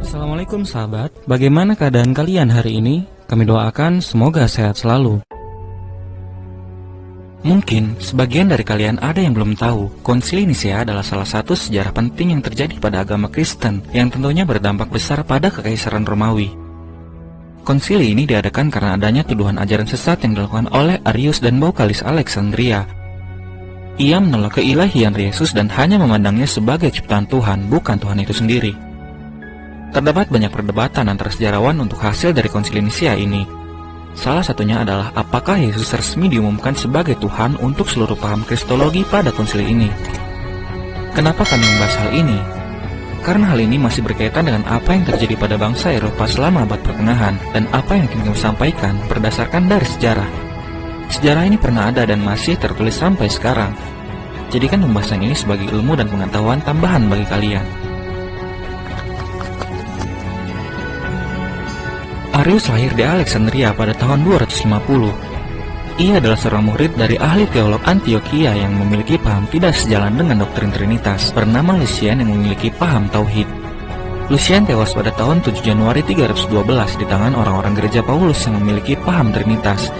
Assalamualaikum sahabat, bagaimana keadaan kalian hari ini? Kami doakan semoga sehat selalu. Mungkin sebagian dari kalian ada yang belum tahu, Konsili Nisea adalah salah satu sejarah penting yang terjadi pada agama Kristen yang tentunya berdampak besar pada Kekaisaran Romawi. Konsili ini diadakan karena adanya tuduhan ajaran sesat yang dilakukan oleh Arius dan Baukalis Alexandria. Ia menolak keilahian Yesus dan hanya memandangnya sebagai ciptaan Tuhan, bukan Tuhan itu sendiri. Terdapat banyak perdebatan antara sejarawan untuk hasil dari Konsili Nisea ini. Salah satunya adalah apakah Yesus resmi diumumkan sebagai Tuhan untuk seluruh paham Kristologi pada konsili ini. Kenapa kami membahas hal ini? Karena hal ini masih berkaitan dengan apa yang terjadi pada bangsa Eropa selama abad pertengahan dan apa yang ingin kami sampaikan berdasarkan dari sejarah. Sejarah ini pernah ada dan masih tertulis sampai sekarang. Jadikan pembahasan ini sebagai ilmu dan pengetahuan tambahan bagi kalian. Arius lahir di Alexandria pada tahun 250. Ia adalah seorang murid dari ahli teolog Antioquia yang memiliki paham tidak sejalan dengan doktrin Trinitas, bernama Lucian yang memiliki paham Tauhid. Lucian tewas pada tahun 7 Januari 312 di tangan orang-orang gereja Paulus yang memiliki paham Trinitas.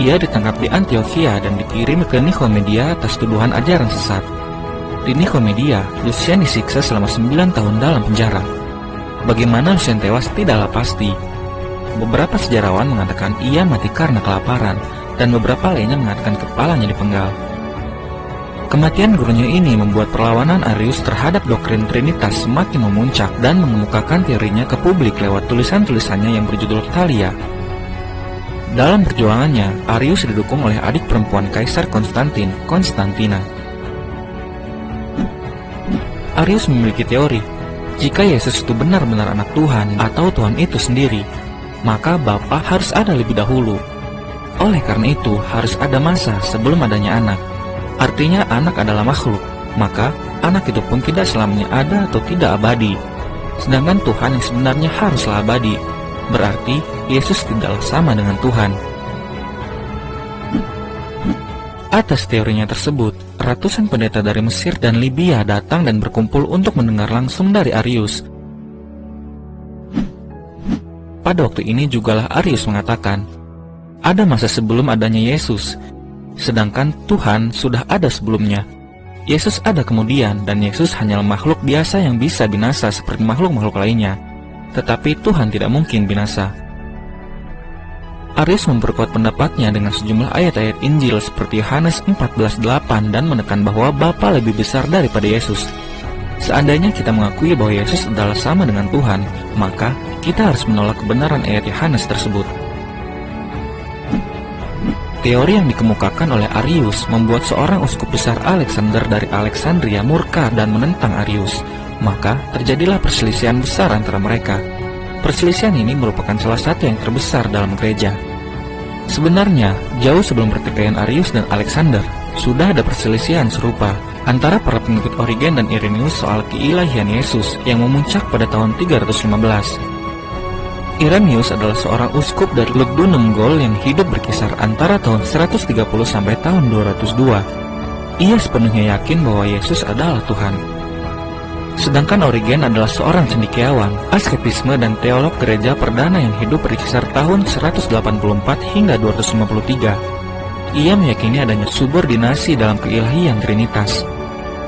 Ia ditangkap di Antioquia dan dikirim ke Nikomedia atas tuduhan ajaran sesat. Di Nikomedia, Lucian disiksa selama 9 tahun dalam penjara. Bagaimana Lucian tewas tidaklah pasti. Beberapa sejarawan mengatakan ia mati karena kelaparan, dan beberapa lainnya mengatakan kepalanya dipenggal. Kematian gurunya ini membuat perlawanan Arius terhadap doktrin Trinitas semakin memuncak dan mengemukakan teorinya ke publik lewat tulisan-tulisannya yang berjudul Thalia. Dalam perjuangannya, Arius didukung oleh adik perempuan Kaisar Konstantin, Konstantina. Arius memiliki teori, jika Yesus itu benar-benar anak Tuhan atau Tuhan itu sendiri, maka Bapa harus ada lebih dahulu. Oleh karena itu, harus ada masa sebelum adanya anak. Artinya anak adalah makhluk, maka anak itu pun tidak selamanya ada atau tidak abadi. Sedangkan Tuhan yang sebenarnya haruslah abadi. Berarti Yesus tidaklah sama dengan Tuhan. Atas teorinya tersebut, ratusan pendeta dari Mesir dan Libya datang dan berkumpul untuk mendengar langsung dari Arius. Pada waktu ini jugalah Arius mengatakan, ada masa sebelum adanya Yesus, sedangkan Tuhan sudah ada sebelumnya. Yesus ada kemudian, dan Yesus hanyalah makhluk biasa yang bisa binasa seperti makhluk-makhluk lainnya. Tetapi Tuhan tidak mungkin binasa. Arius memperkuat pendapatnya dengan sejumlah ayat-ayat Injil seperti Yohanes 14:8 dan menekan bahwa Bapa lebih besar daripada Yesus. Seandainya kita mengakui bahwa Yesus adalah sama dengan Tuhan, maka kita harus menolak kebenaran ayat Yohanes tersebut. Teori yang dikemukakan oleh Arius membuat seorang uskup besar Alexander dari Alexandria murka dan menentang Arius. Maka terjadilah perselisihan besar antara mereka. Perselisihan ini merupakan salah satu yang terbesar dalam gereja. Sebenarnya, jauh sebelum pertikaian Arius dan Alexander, sudah ada perselisihan serupa antara para pengikut Origen dan Irenaeus soal keilahian Yesus yang memuncak pada tahun 315. Irenaeus adalah seorang uskup dari Lugdunum Gaul yang hidup berkisar antara tahun 130 sampai tahun 202. Ia sepenuhnya yakin bahwa Yesus adalah Tuhan. Sedangkan Origen adalah seorang cendekiawan, asketisme dan teolog gereja perdana yang hidup berkisar tahun 184 hingga 253. Ia meyakini adanya subordinasi dalam keilahian Trinitas.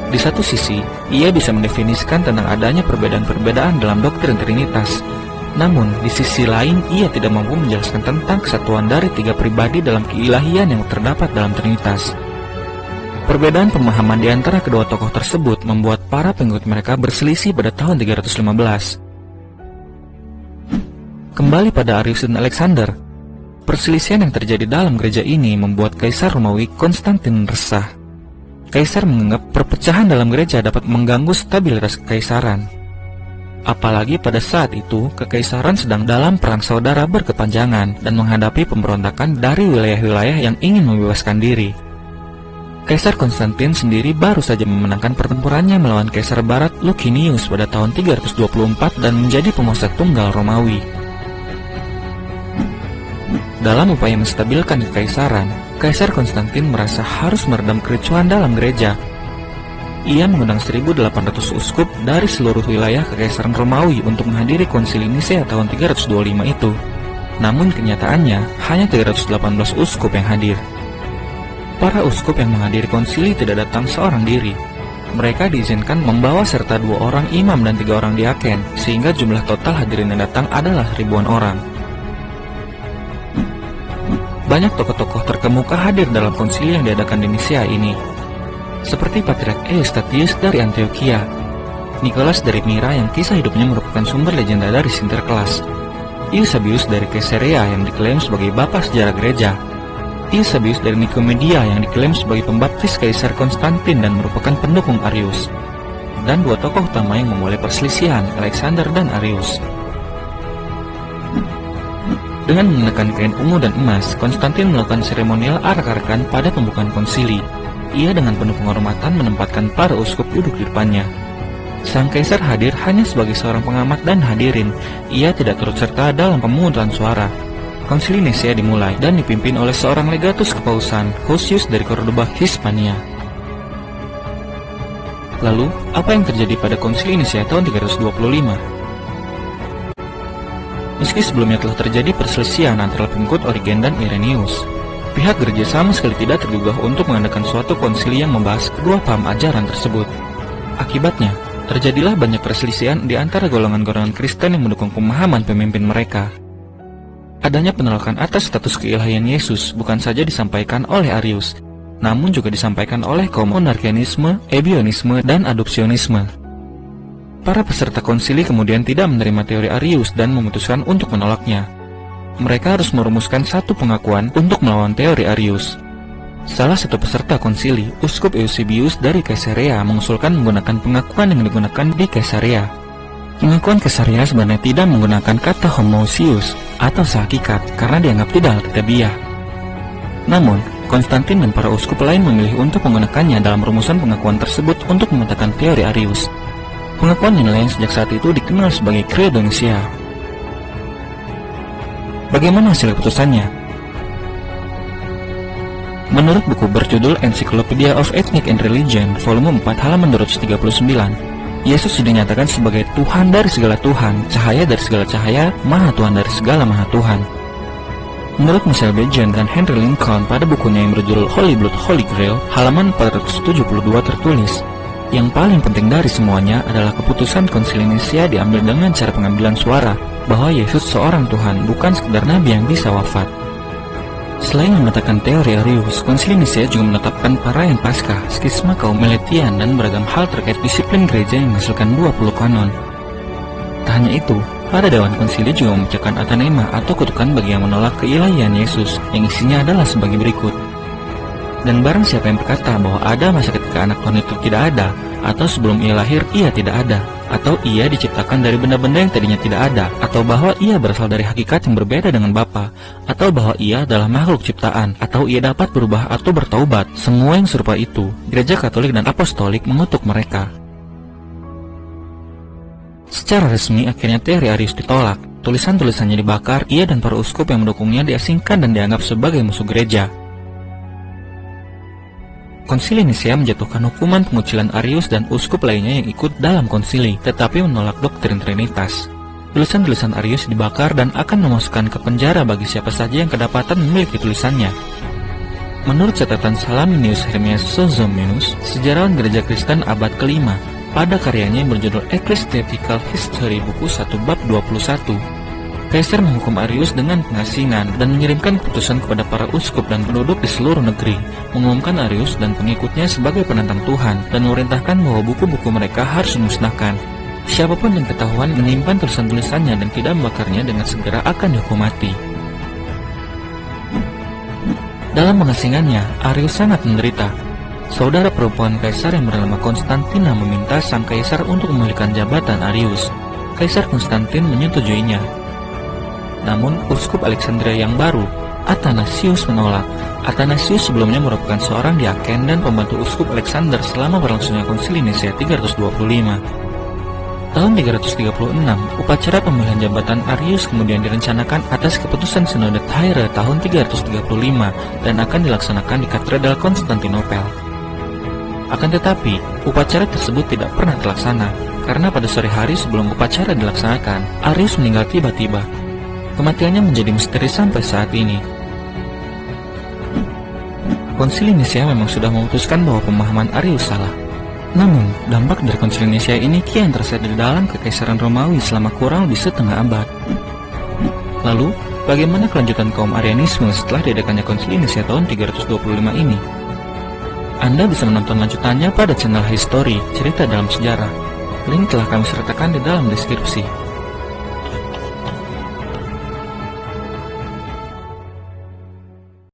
Di satu sisi, ia bisa mendefinisikan tentang adanya perbedaan-perbedaan dalam doktrin Trinitas. Namun, di sisi lain, ia tidak mampu menjelaskan tentang kesatuan dari tiga pribadi dalam keilahian yang terdapat dalam Trinitas. Perbedaan pemahaman di antara kedua tokoh tersebut membuat para pengikut mereka berselisih pada tahun 315. Kembali pada Arius dan Alexander, perselisihan yang terjadi dalam gereja ini membuat Kaisar Romawi Konstantin resah. Kaisar menganggap perpecahan dalam gereja dapat mengganggu stabilitas kekaisaran. Apalagi pada saat itu, kekaisaran sedang dalam perang saudara berkepanjangan dan menghadapi pemberontakan dari wilayah-wilayah yang ingin membebaskan diri. Kaisar Konstantin sendiri baru saja memenangkan pertempurannya melawan Kaisar Barat Licinius pada tahun 324 dan menjadi penguasa tunggal Romawi. Dalam upaya menstabilkan kekaisaran, Kaisar Konstantin merasa harus meredam kericuhan dalam gereja. Ia mengundang 1.800 uskup dari seluruh wilayah Kekaisaran Romawi untuk menghadiri konsili Nisea tahun 325 itu. Namun kenyataannya, hanya 318 uskup yang hadir. Para uskup yang menghadiri konsili tidak datang seorang diri. Mereka diizinkan membawa serta 2 orang imam dan 3 orang diaken, sehingga jumlah total hadirin yang datang adalah ribuan orang. Banyak tokoh-tokoh terkemuka hadir dalam konsili yang diadakan di Nisea ini, seperti Patriark Eustatius dari Antioquia, Nicholas dari Myra yang kisah hidupnya merupakan sumber legenda dari Sinterklas, Eusebius dari Caesarea yang diklaim sebagai bapak sejarah gereja, Eusebius dari Nikomedia yang diklaim sebagai pembaptis Kaisar Konstantin dan merupakan pendukung Arius, dan 2 tokoh utama yang memulai perselisihan, Alexander dan Arius. Dengan menggunakan kain ungu dan emas, Konstantin melakukan seremonial arak-arakan pada pembukaan konsili. Ia dengan penuh penghormatan menempatkan para uskup duduk di depannya. Sang kaisar hadir hanya sebagai seorang pengamat dan hadirin. Ia tidak turut serta dalam pemungutan suara. Konsili Nisea dimulai dan dipimpin oleh seorang legatus kepausan, Hosius dari Cordoba, Hispania. Lalu, apa yang terjadi pada konsili Nisea tahun 325? Meski sebelumnya telah terjadi perselisihan antara pengikut Origen dan Irenaeus, pihak gereja sama sekali tidak tergugah untuk mengadakan suatu konsili yang membahas kedua paham ajaran tersebut. Akibatnya, terjadilah banyak perselisihan di antara golongan-golongan Kristen yang mendukung pemahaman pemimpin mereka. Adanya penolakan atas status keilahian Yesus bukan saja disampaikan oleh Arius, namun juga disampaikan oleh kaum monarkianisme, ebionisme, dan adopsionisme. Para peserta konsili kemudian tidak menerima teori Arius dan memutuskan untuk menolaknya. Mereka harus merumuskan satu pengakuan untuk melawan teori Arius. Salah satu peserta konsili, Uskup Eusebius dari Caesarea, mengusulkan menggunakan pengakuan yang digunakan di Caesarea. Pengakuan Caesarea sebenarnya tidak menggunakan kata homoousios atau sehakikat karena dianggap tidak alkitabiah. Namun, Konstantin dan para uskup lain memilih untuk menggunakannya dalam rumusan pengakuan tersebut untuk memecahkan teori Arius. Pengakuan yang lain sejak saat itu dikenal sebagai Credo Nicea. Bagaimana hasil keputusannya? Menurut buku berjudul Encyclopedia of Ethnic and Religion, volume 4 halaman 239, Yesus dinyatakan sebagai Tuhan dari segala Tuhan, cahaya dari segala cahaya, Maha Tuhan dari segala Maha Tuhan. Menurut Michel Bejan dan Henry Lincoln pada bukunya yang berjudul Holy Blood Holy Grail, halaman 472 tertulis, yang paling penting dari semuanya adalah keputusan konsili Nisea diambil dengan cara pengambilan suara, bahwa Yesus seorang Tuhan, bukan sekedar nabi yang bisa wafat. Selain mengatakan teori Arius, konsili Nisea juga menetapkan Paraian Paskah, skisma kaum Meletian, dan beragam hal terkait disiplin gereja yang menghasilkan 20 kanon. Tak hanya itu, pada Dewan Konsili juga memecahkan atanema atau kutukan bagi yang menolak keilahian Yesus, yang isinya adalah sebagai berikut. Dan barang siapa yang berkata bahwa ada masa ketika anak Tuhan itu tidak ada, atau sebelum ia lahir ia tidak ada, atau ia diciptakan dari benda-benda yang tadinya tidak ada, atau bahwa ia berasal dari hakikat yang berbeda dengan Bapa, atau bahwa ia adalah makhluk ciptaan, atau ia dapat berubah atau bertaubat, semua yang serupa itu, Gereja Katolik dan Apostolik mengutuk mereka. Secara resmi akhirnya teori Arius ditolak, tulisan-tulisannya dibakar, ia dan para uskup yang mendukungnya diasingkan dan dianggap sebagai musuh gereja. Konsili Nisea menjatuhkan hukuman pengucilan Arius dan uskup lainnya yang ikut dalam konsili, tetapi menolak doktrin Trinitas. Tulisan-tulisan Arius dibakar dan akan memasukkan ke penjara bagi siapa saja yang kedapatan memiliki tulisannya. Menurut catatan Salaminius Hermias Sozomenus, sejarawan gereja Kristen abad ke-5, pada karyanya yang berjudul Ecclesiastical History buku 1 bab 21, Kaisar menghukum Arius dengan pengasingan dan mengirimkan keputusan kepada para uskup dan penduduk di seluruh negeri, mengumumkan Arius dan pengikutnya sebagai penentang Tuhan, dan memerintahkan bahwa buku-buku mereka harus dimusnahkan. Siapapun yang ketahuan menyimpan tulisan-tulisannya dan tidak membakarnya dengan segera akan dihukum mati. Dalam pengasingannya, Arius sangat menderita. Saudara perempuan kaisar yang bernama Konstantina meminta sang kaisar untuk memulihkan jabatan Arius. Kaisar Konstantin menyetujuinya. Namun, uskup Alexandria yang baru, Athanasius, menolak. Athanasius sebelumnya merupakan seorang diaken dan pembantu uskup Alexander selama berlangsungnya konsili Nisea 325. Tahun 336, upacara pemilihan jabatan Arius kemudian direncanakan atas keputusan Sinode Tyre tahun 335 dan akan dilaksanakan di Katedral Konstantinopel. Akan tetapi, upacara tersebut tidak pernah terlaksana, karena pada sore hari sebelum upacara dilaksanakan, Arius meninggal tiba-tiba. Kematiannya menjadi misteri sampai saat ini. Konsili Nisia memang sudah memutuskan bahwa pemahaman Arius salah. Namun, dampak dari Konsili Nisia ini kian terasa di dalam Kekaisaran Romawi selama kurang lebih setengah abad. Lalu, bagaimana kelanjutan kaum Arianisme setelah diadakannya Konsili Nisia tahun 325 ini? Anda bisa menonton lanjutannya pada channel History, Cerita Dalam Sejarah. Link telah kami sertakan di dalam deskripsi.